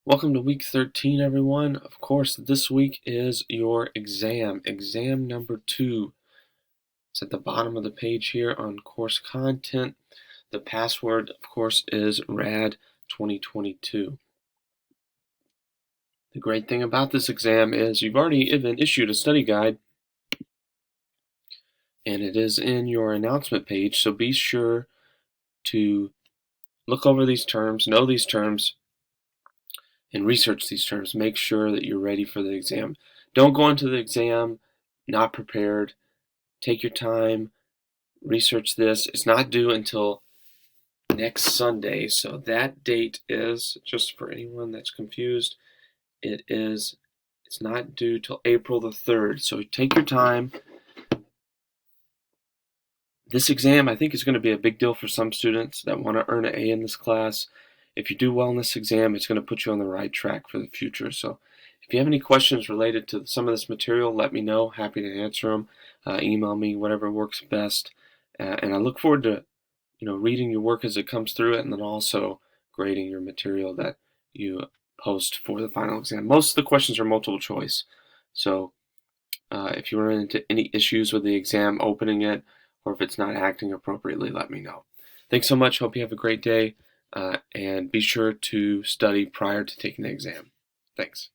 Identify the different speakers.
Speaker 1: Welcome to week 13, everyone. Of course, this week is your exam number 2. It's at the bottom of the page here on course content. The password, of course, is RAD2022. The great thing about this exam is you've already been issued a study guide, and it is in your announcement page, so be sure to look over these terms, know these terms, and research these terms. Make sure that you're ready for the exam. Don't go into the exam not prepared. Take your time, research this. It's not due until next Sunday, so that date is, just for anyone that's confused, it's not due till April the 3rd, so take your time. This exam, I think, is going to be a big deal for some students that want to earn an A in this class. If you do well in this exam, it's going to put you on the right track for the future. So if you have any questions related to some of this material, let me know. Happy to answer them. Email me, whatever works best. And I look forward to reading your work as it comes through it, and then also grading your material that you post for the final exam. Most of the questions are multiple choice. So if you run into any issues with the exam opening it, or if it's not acting appropriately, let me know. Thanks so much. Hope you have a great day, and be sure to study prior to taking the exam. Thanks.